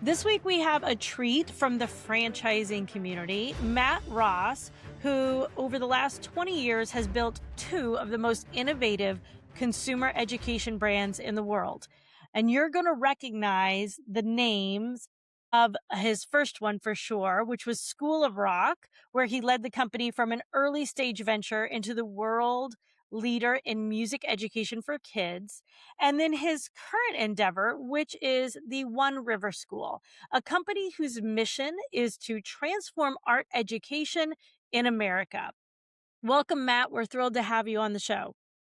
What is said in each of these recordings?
This week, we have a treat from the franchising community, Matt Ross, who over the last 20 years has built two of the most innovative consumer education brands in the world. And you're going to recognize the names of his first one for sure, which was School of Rock, where he led the company from an early stage venture into the world leader in music education for kids. And then his current endeavor, which is the One River School, a company whose mission is to transform art education in America. Welcome, Matt. We're thrilled to have you on the show.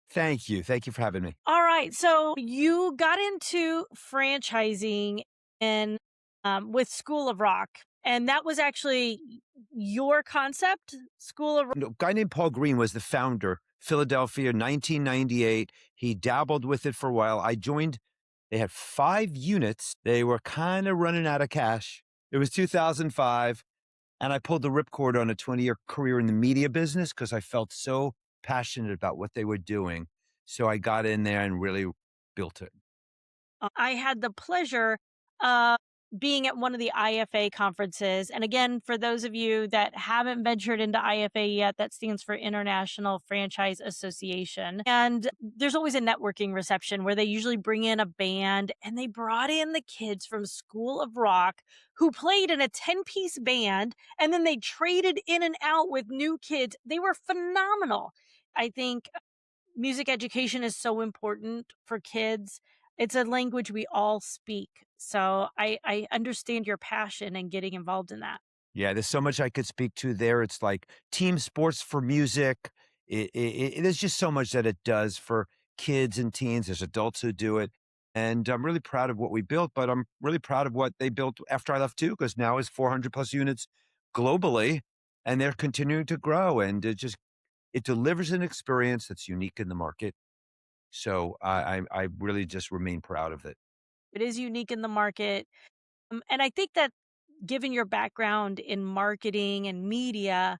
Thank you. Thank you for having me. All right. So you got into franchising in with School of Rock, and that was actually your concept, School of Rock. A guy named Paul Green was the founder, Philadelphia, 1998. He dabbled with it for a while. I joined. They had 5 units. They were kind of running out of cash. It was 2005, and I pulled the ripcord on a 20-year career in the media business because I felt so passionate about what they were doing. So I got in there and really built it. I had the pleasure of being at one of the IFA conferences. And again, for those of you that haven't ventured into IFA yet, that stands for International Franchise Association. And there's always a networking reception where they usually bring in a band, and they brought in the kids from School of Rock who played in a 10-piece band, and then they traded in and out with new kids. They were phenomenal. I think music education is so important for kids. It's a language we all speak. So I understand your passion and getting involved in that. Yeah, there's so much I could speak to there. It's like team sports for music. There's just so much that it does for kids and teens. There's adults who do it. And I'm really proud of what we built, but I'm really proud of what they built after I left too, because now it's 400 plus units globally, and they're continuing to grow. And it delivers an experience that's unique in the market. So I really just remain proud of it. It is unique in the market. And I think that given your background in marketing and media,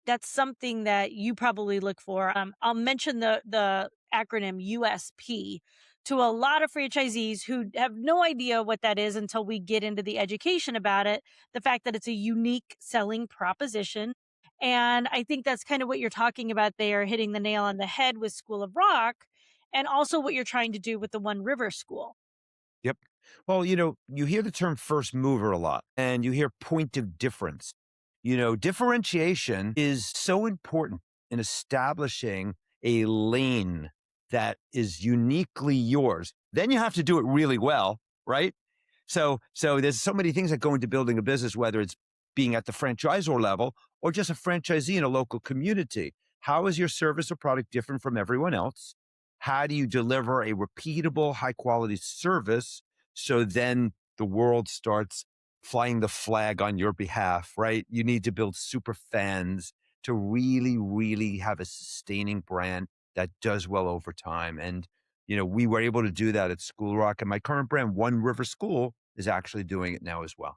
that's something that you probably look for. I'll mention the acronym USP to a lot of franchisees who have no idea what that is until we get into the education about it. The fact that it's a unique selling proposition. And I think that's kind of what you're talking about there, hitting the nail on the head with School of Rock, and also what you're trying to do with the One River School. Yep. Well, you hear the term first mover a lot and you hear point of difference. Differentiation is so important in establishing a lane that is uniquely yours. Then you have to do it really well, right? So there's so many things that go into building a business, whether it's being at the franchisor level or just a franchisee in a local community. How is your service or product different from everyone else? How do you deliver a repeatable, high quality service so then the world starts flying the flag on your behalf, right? You need to build super fans to really, really have a sustaining brand that does well over time. And, we were able to do that at School Rock, and my current brand, One River School, is actually doing it now as well.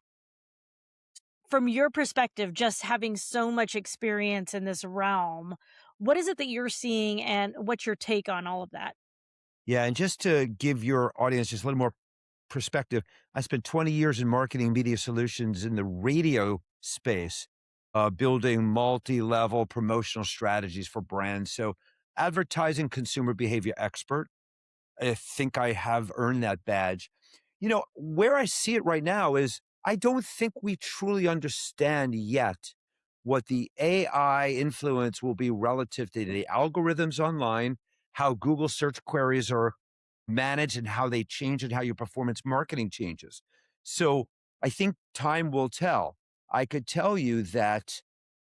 From your perspective, just having so much experience in this realm, what is it that you're seeing and what's your take on all of that? Yeah. And just to give your audience just a little more perspective, I spent 20 years in marketing media solutions in the radio space, building multi-level promotional strategies for brands. So advertising consumer behavior expert. I think I have earned that badge. Where I see it right now is I don't think we truly understand yet what the AI influence will be relative to the algorithms online, how Google search queries are managed and how they change and how your performance marketing changes. So I think time will tell. I could tell you that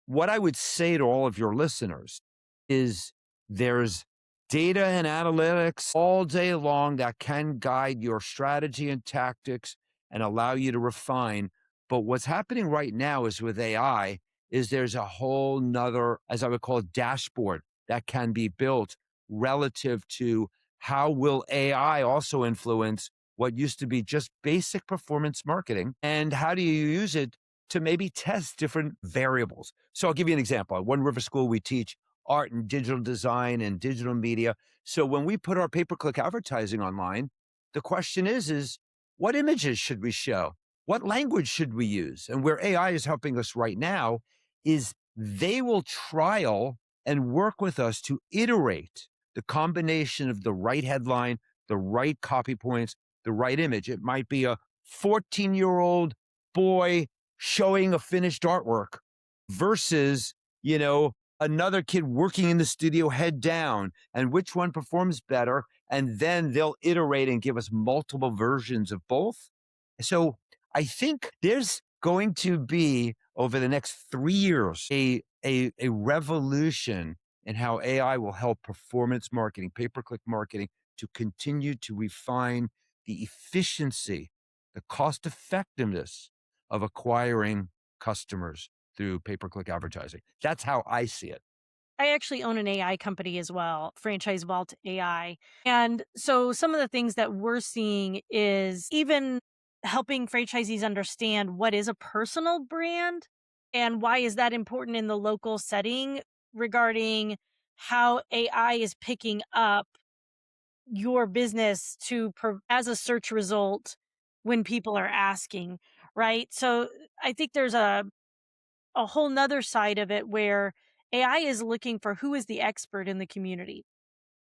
what I would say to all of your listeners is there's data and analytics all day long that can guide your strategy and tactics and allow you to refine. But what's happening right now is with AI is there's a whole nother, as I would call it, dashboard that can be built relative to how will AI also influence what used to be just basic performance marketing, and how do you use it to maybe test different variables. So I'll give you an example. At One River School, we teach art and digital design and digital media. So when we put our pay-per-click advertising online, the question is what images should we show? what language should we use? And where AI is helping us right now is they will trial and work with us to iterate the combination of the right headline, the right copy points, the right image. It might be a 14-year-old boy showing a finished artwork versus, another kid working in the studio head down, and which one performs better. And then they'll iterate and give us multiple versions of both. So I think there's going to be over the next 3 years a revolution in how AI will help performance marketing, pay-per-click marketing to continue to refine the efficiency, the cost effectiveness of acquiring customers through pay-per-click advertising. That's how I see it. I actually own an AI company as well, Franchise Vault AI. And so some of the things that we're seeing is even helping franchisees understand what is a personal brand and why is that important in the local setting regarding how AI is picking up your business as a search result when people are asking, right? So I think there's a whole nother side of it where AI is looking for who is the expert in the community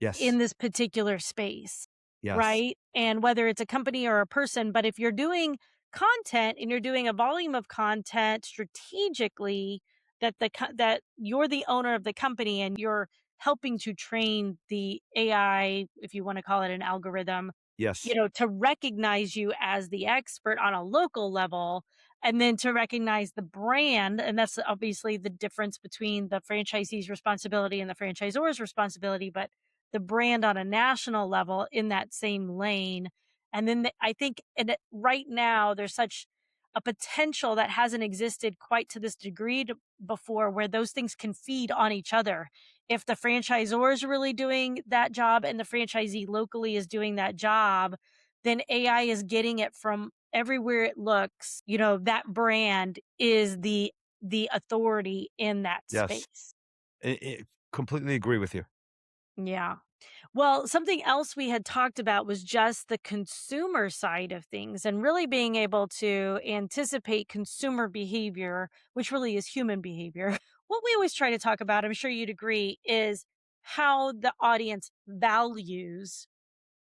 Yes. in this particular space, Yes. right? And whether it's a company or a person, but if you're doing content and you're doing a volume of content strategically that you're the owner of the company and you're helping to train the AI, if you want to call it an algorithm, Yes. to recognize you as the expert on a local level and then to recognize the brand. And that's obviously the difference between the franchisee's responsibility and the franchisor's responsibility, but the brand on a national level in that same lane. And then I think right now there's such a potential that hasn't existed quite to this degree before where those things can feed on each other. If the franchisor is really doing that job and the franchisee locally is doing that job, then AI is getting it from everywhere it looks. That brand is the authority in that Yes. space. I completely agree with you. Yeah. Well, something else we had talked about was just the consumer side of things and really being able to anticipate consumer behavior, which really is human behavior. What we always try to talk about, I'm sure you'd agree, is how the audience values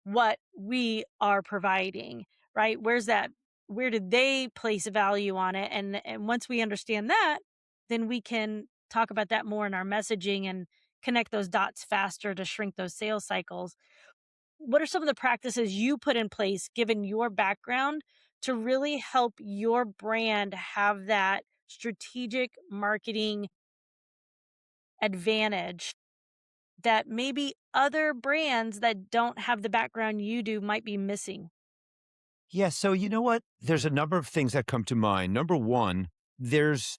what we are providing, right? Where did they place a value on it? And once we understand that, then we can talk about that more in our messaging and connect those dots faster to shrink those sales cycles. What are some of the practices you put in place given your background to really help your brand have that strategic marketing advantage that maybe other brands that don't have the background you do might be missing? Yeah. So, you know what? There's a number of things that come to mind. Number one, there's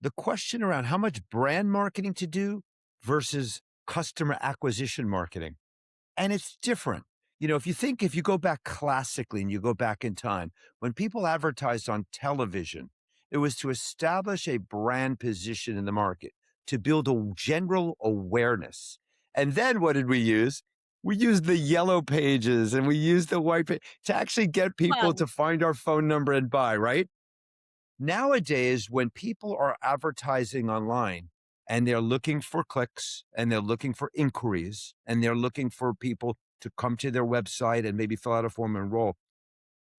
the question around how much brand marketing to do versus customer acquisition marketing. And it's different. If you go back classically and you go back in time, when people advertised on television, it was to establish a brand position in the market, to build a general awareness. And then what did we use? We used the yellow pages and we used the white page to actually get people Well, to find our phone number and buy, right? Nowadays, when people are advertising online and they're looking for clicks and they're looking for inquiries and they're looking for people to come to their website and maybe fill out a form and enroll,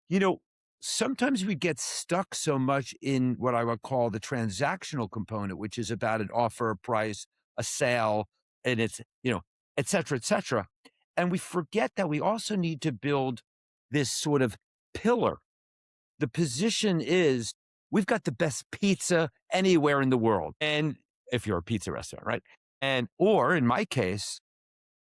you know, sometimes we get stuck so much in what I would call the transactional component, which is about an offer, a price, a sale, and it's, et cetera, et cetera. And we forget that we also need to build this sort of pillar. The position is we've got the best pizza anywhere in the world. And if you're a pizza restaurant, right? Or in my case,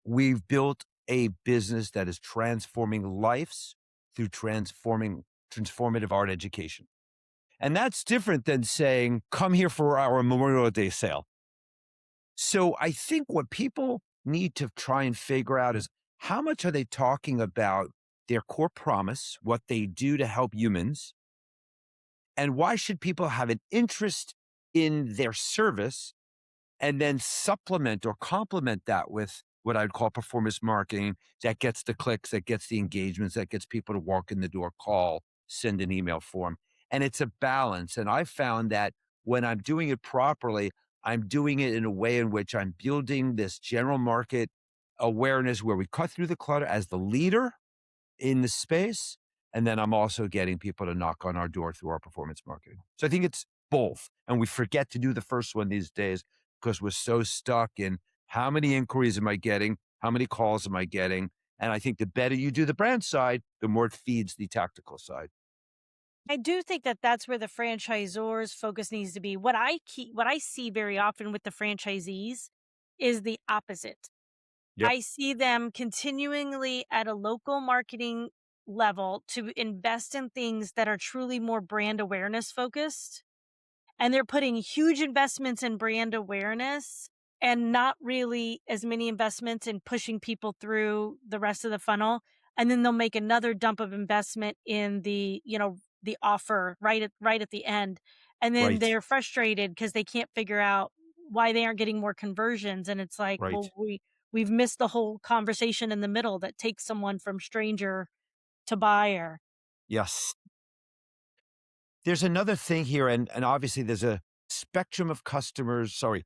we've built a business that is transforming lives through transformative art education. And that's different than saying, come here for our Memorial Day sale. So I think what people need to try and figure out is how much are they talking about their core promise, what they do to help humans, and why should people have an interest in their service and then supplement or complement that with what I'd call performance marketing that gets the clicks, that gets the engagements, that gets people to walk in the door, call, send an email form. And it's a balance. And I found that when I'm doing it properly, I'm doing it in a way in which I'm building this general market awareness where we cut through the clutter as the leader in the space. And then I'm also getting people to knock on our door through our performance marketing. So I think it's both. And we forget to do the first one these days because we're so stuck in how many inquiries am I getting? How many calls am I getting? And I think the better you do the brand side, the more it feeds the tactical side. I do think that that's where the franchisors' focus needs to be. What I see very often with the franchisees is the opposite. Yep. I see them continually at a local marketing level to invest in things that are truly more brand awareness focused. And they're putting huge investments in brand awareness and not really as many investments in pushing people through the rest of the funnel. And then they'll make another dump of investment in the offer right at the end. And then Right. they're frustrated because they can't figure out why they aren't getting more conversions. And it's like, well, Right. we've missed the whole conversation in the middle that takes someone from stranger to buyer. Yes. There's another thing here, and obviously there's a spectrum of customers, sorry,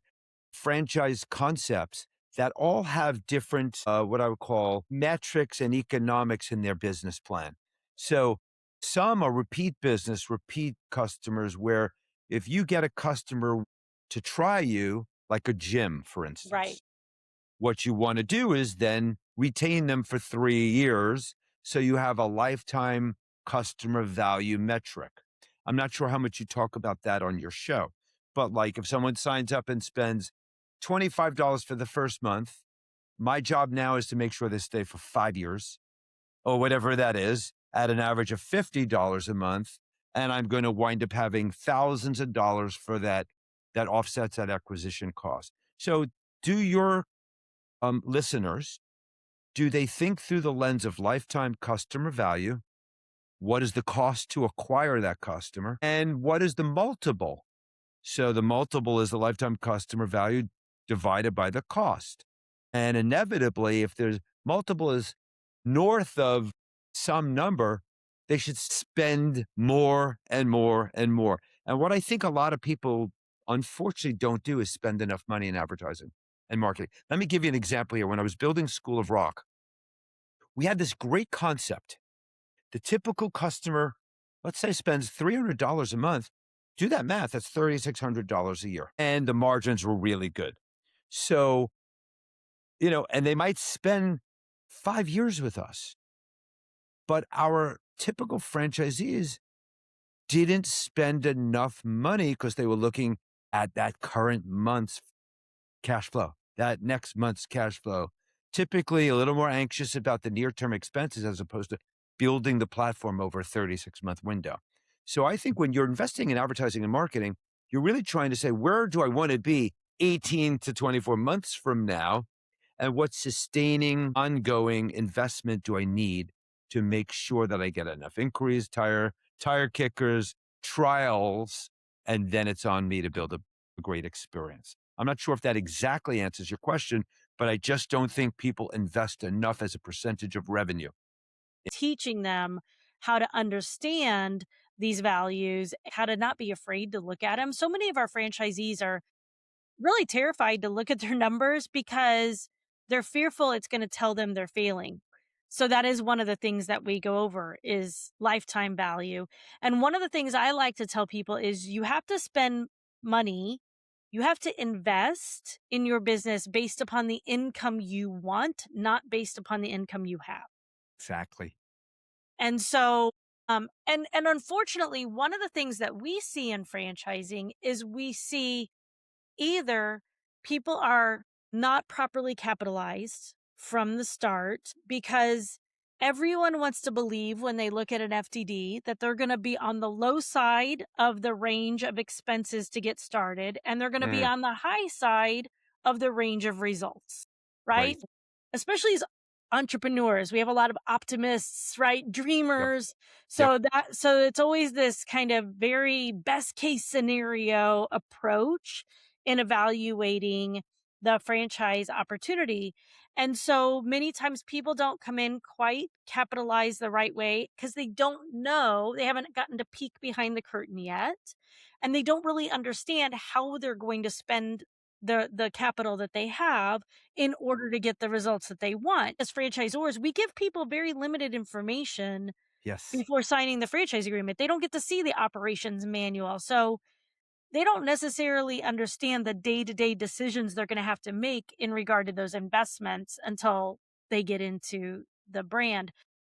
franchise concepts that all have different, what I would call metrics and economics in their business plan. So some are repeat business, repeat customers, where if you get a customer to try you, like a gym, for Right. instance, what you want to do is then retain them for 3 years. So you have a lifetime customer value metric. I'm not sure how much you talk about that on your show, but like if someone signs up and spends $25 for the first month, my job now is to make sure they stay for 5 years or whatever that is at an average of $50 a month. And I'm going to wind up having thousands of dollars for that, that offsets that acquisition cost. So do your listeners, do they think through the lens of lifetime customer value? What is the cost to acquire that customer? And what is the multiple? So the multiple is the lifetime customer value divided by the cost. And inevitably, if there's multiple is north of some number, they should spend more and more and more. And what I think a lot of people unfortunately don't do is spend enough money in advertising and marketing. Let me give you an example here. When I was building School of Rock, we had this great concept. The typical customer, let's say, spends $300 a month. Do that math, that's $3,600 a year. And the margins were really good. So, and they might spend 5 years with us, but our typical franchisees didn't spend enough money because they were looking at that current month's cash flow, that next month's cash flow. Typically a little more anxious about the near-term expenses as opposed to building the platform over a 36-month window. So I think when you're investing in advertising and marketing, you're really trying to say, where do I want to be 18 to 24 months from now? And what sustaining, ongoing investment do I need to make sure that I get enough inquiries, tire kickers, trials, and then it's on me to build a great experience. I'm not sure if that exactly answers your question, but I just don't think people invest enough as a percentage of revenue. Teaching them how to understand these values, how to not be afraid to look at them. So many of our franchisees are really terrified to look at their numbers because they're fearful it's going to tell them they're failing. So that is one of the things that we go over is lifetime value. And one of the things I like to tell people is you have to spend money, you have to invest in your business based upon the income you want, not based upon the income you have. Exactly. And so, and unfortunately, one of the things that we see in franchising is we see either people are not properly capitalized from the start because everyone wants to believe when they look at an FTD that they're going to be on the low side of the range of expenses to get started and they're going to be Mm, on the high side of the range of results, right? right. Especially as entrepreneurs, we have a lot of optimists, right? Yep. Dreamers. Yep. So it's always this kind of very best case scenario approach in evaluating the franchise opportunity. And so many times people don't come in quite capitalized the right way because they don't know, they haven't gotten to peek behind the curtain yet. And they don't really understand how they're going to spend the capital that they have in order to get the results that they want. As franchisors, we give people very limited information Yes. before signing the franchise agreement. They don't get to see the operations manual. So they don't necessarily understand the day-to-day decisions they're going to have to make in regard to those investments until they get into the brand.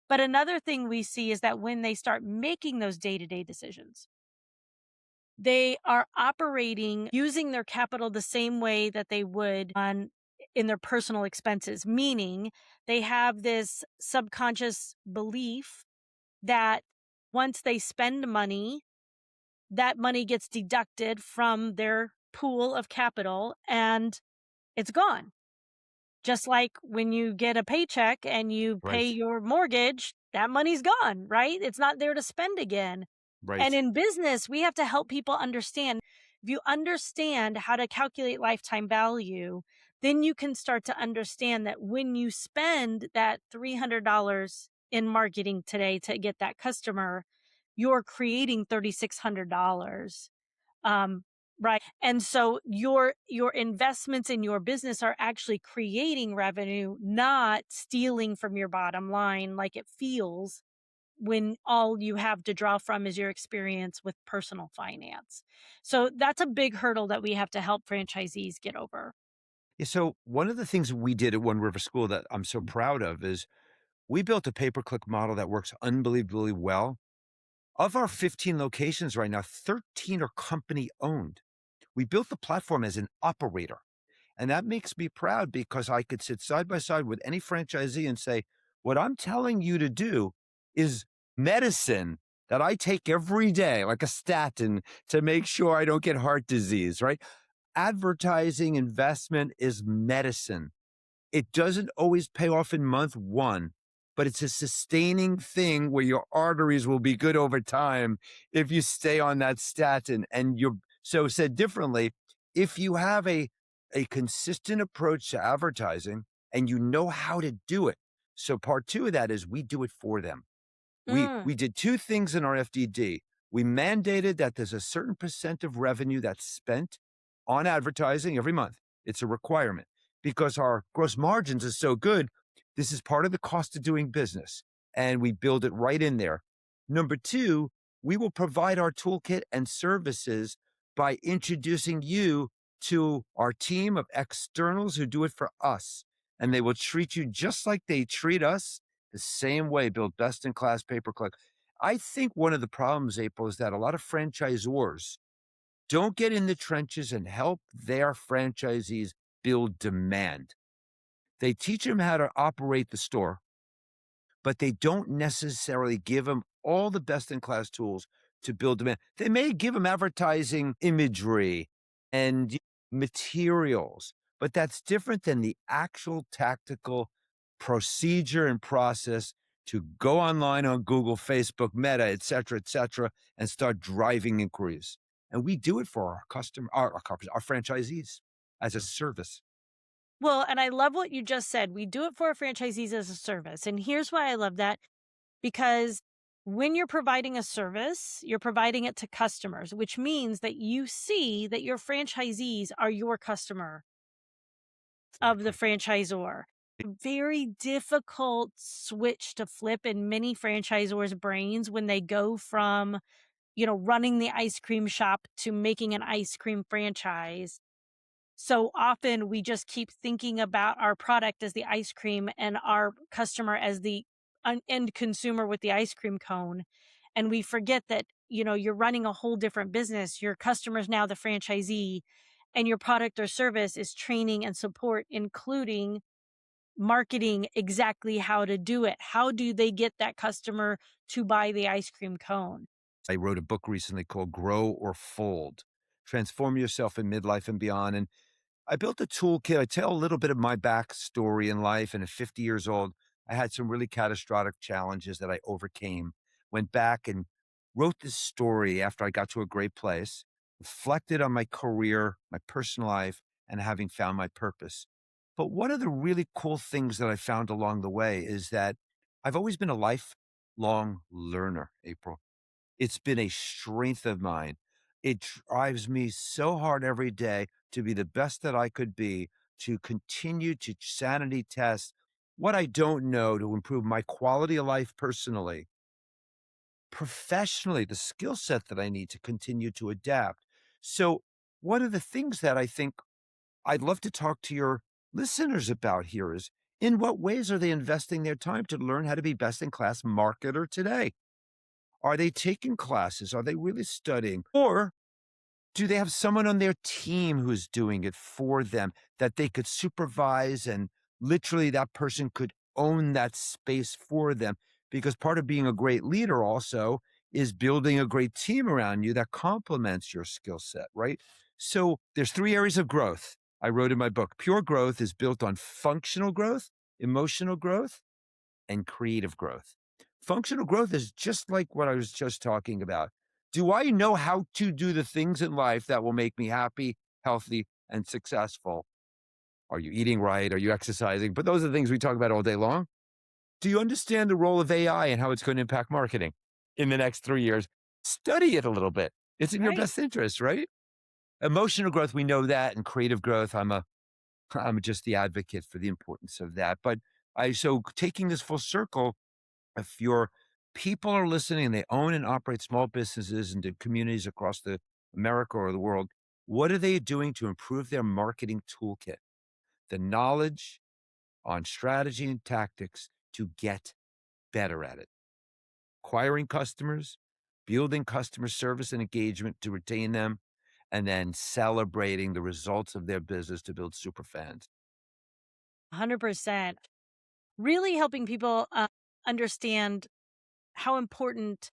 But another thing we see is that when they start making those day-to-day decisions, they are operating using their capital the same way that they would on in their personal expenses, meaning they have this subconscious belief that once they spend money, that money gets deducted from their pool of capital and it's gone. Just like when you get a paycheck and you pay Right. your mortgage, that money's gone, right? It's not there to spend again. And Right. in business, we have to help people understand. If you understand how to calculate lifetime value, then you can start to understand that when you spend that $300 in marketing today to get that customer, you're creating $3,600. Um, right. And so your investments in your business are actually creating revenue, not stealing from your bottom line like it feels when all you have to draw from is your experience with personal finance. So that's a big hurdle that we have to help franchisees get over. Yeah, so one of the things we did at One River School that I'm so proud of is we built a pay-per-click model that works unbelievably well. Of our 15 locations right now, 13 are company owned. We built the platform as an operator. And that makes me proud because I could sit side by side with any franchisee and say, what I'm telling you to do is medicine that I take every day, like a statin to make sure I don't get heart disease, right? Advertising investment is medicine. It doesn't always pay off in month one, but it's a sustaining thing where your arteries will be good over time if you stay on that statin. And you're so said differently, if you have a consistent approach to advertising and you know how to do it. So part two of that is we do it for them. Mm. We did two things in our FDD. We mandated that there's a certain percent of revenue that's spent on advertising every month. It's a requirement because our gross margins are so good. This is part of the cost of doing business, and we build it right in there. Number two, we will provide our toolkit and services by introducing you to our team of externals who do it for us, and they will treat you just like they treat us the same way, build best in class pay per click. I think one of the problems, April, is that a lot of franchisors don't get in the trenches and help their franchisees build demand. They teach them how to operate the store, but they don't necessarily give them all the best in class tools to build demand. They may give them advertising imagery and materials, but that's different than the actual tactical procedure and process to go online on Google, Facebook, Meta, et cetera, and start driving inquiries. And we do it for our customer, our franchisees as a service. Well, and I love what you just said. We do it for our franchisees as a service. And here's why I love that. Because when you're providing a service, you're providing it to customers, which means that you see that your franchisees are your customer of the Exactly. franchisor. Very difficult switch to flip in many franchisors' brains when they go from, running the ice cream shop to making an ice cream franchise. So often we just keep thinking about our product as the ice cream and our customer as the end consumer with the ice cream cone. And we forget that, you're running a whole different business. Your customer's now the franchisee, and your product or service is training and support, including marketing exactly how to do it. How do they get that customer to buy the ice cream cone? I wrote a book recently called Grow or Fold, Transform Yourself in Midlife and Beyond. And I built a toolkit. I tell a little bit of my backstory in life. And at 50 years old, I had some really catastrophic challenges that I overcame. Went back and wrote this story after I got to a great place, reflected on my career, my personal life, and having found my purpose. But one of the really cool things that I found along the way is that I've always been a lifelong learner, April. It's been a strength of mine. It drives me so hard every day to be the best that I could be, to continue to sanity test what I don't know to improve my quality of life personally, professionally, the skill set that I need to continue to adapt. So, one of the things that I think I'd love to talk to your listeners about here is in what ways are they investing their time to learn how to be best in class marketer today? Are they taking classes? Are they really studying? Or do they have someone on their team who's doing it for them that they could supervise and literally that person could own that space for them? Because part of being a great leader also is building a great team around you that complements your skill set, right? So there's three areas of growth I wrote in my book. Pure growth is built on functional growth, emotional growth, and creative growth. Functional growth is just like what I was just talking about. Do I know how to do the things in life that will make me happy, healthy, and successful? Are you eating right? Are you exercising? But those are the things we talk about all day long. Do you understand the role of AI and how it's going to impact marketing in the next 3 years? Study it a little bit. It's in your Right. best interest, right? Emotional growth, we know that, and creative growth, I'm just the advocate for the importance of that. But so taking this full circle, if your people are listening and they own and operate small businesses and communities across the America or the world, what are they doing to improve their marketing toolkit? The knowledge on strategy and tactics to get better at it. Acquiring customers, building customer service and engagement to retain them, and then celebrating the results of their business to build super fans. 100%. Really helping people understand how important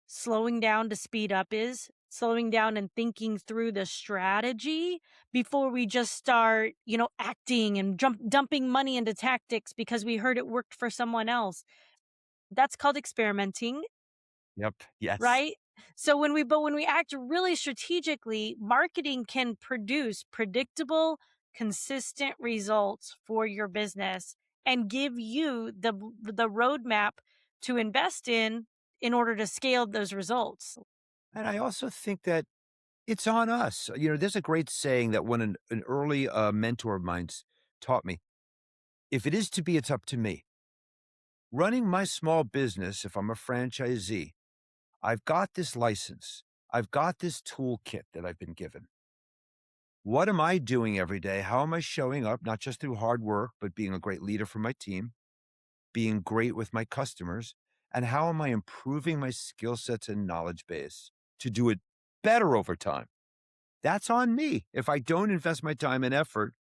slowing down to speed up is, slowing down and thinking through the strategy before we just start, acting and dumping money into tactics because we heard it worked for someone else. That's called experimenting, Yep. Yes. right? So when we act really strategically, marketing can produce predictable, consistent results for your business and give you the roadmap to invest in order to scale those results. And I also think that it's on us. There's a great saying that when an early mentor of mine's taught me, if it is to be, it's up to me. Running my small business, if I'm a franchisee, I've got this license. I've got this toolkit that I've been given. What am I doing every day? How am I showing up, not just through hard work, but being a great leader for my team, being great with my customers? And how am I improving my skill sets and knowledge base to do it better over time? That's on me. If I don't invest my time and effort,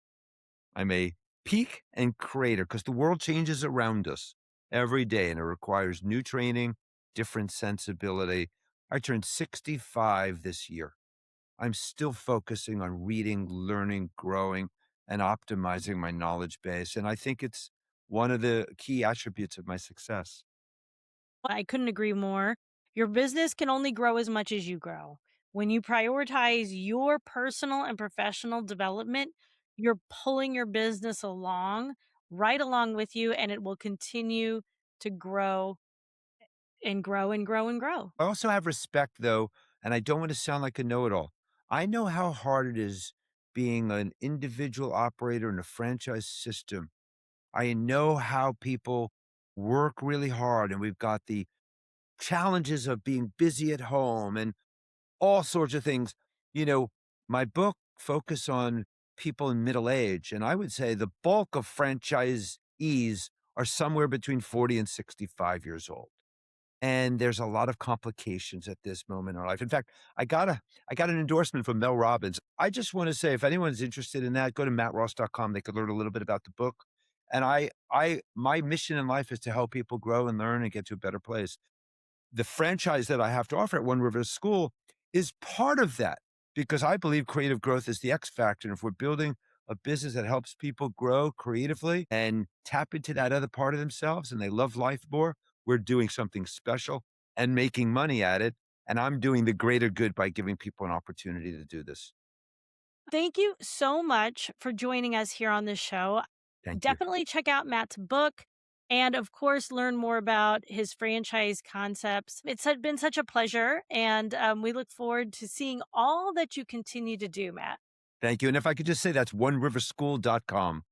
I'm a peak and crater because the world changes around us every day and it requires new training, different sensibility. I turned 65 this year. I'm still focusing on reading, learning, growing, and optimizing my knowledge base. And I think it's one of the key attributes of my success. I couldn't agree more. Your business can only grow as much as you grow. When you prioritize your personal and professional development, you're pulling your business along, right along with you, and it will continue to grow and grow and grow and grow. I also have respect, though, and I don't want to sound like a know it all. I know how hard it is being an individual operator in a franchise system. I know how people work really hard, and we've got the challenges of being busy at home and all sorts of things. You know, my book focus on people in middle age, and I would say the bulk of franchisees are somewhere between 40 and 65 years old. And there's a lot of complications at this moment in our life. In fact, I got an endorsement from Mel Robbins. I just want to say if anyone's interested in that, go to mattross.com. They could learn a little bit about the book. And my mission in life is to help people grow and learn and get to a better place. The franchise that I have to offer at One River School is part of that because I believe creative growth is the X factor. And if we're building a business that helps people grow creatively and tap into that other part of themselves and they love life more, we're doing something special and making money at it. And I'm doing the greater good by giving people an opportunity to do this. Thank you so much for joining us here on this show. Thank you. Definitely check out Matt's book and, of course, learn more about his franchise concepts. It's been such a pleasure, and we look forward to seeing all that you continue to do, Matt. Thank you. And if I could just say, that's oneriverschool.com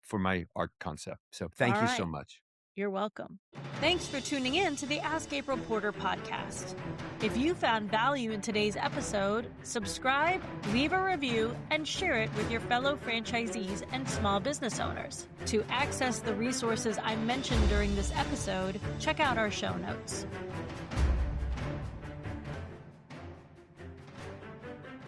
for my art concept. So thank All you so right. much. You're welcome. Thanks for tuning in to the Ask April Porter podcast. If you found value in today's episode, subscribe, leave a review, and share it with your fellow franchisees and small business owners. To access the resources I mentioned during this episode, check out our show notes.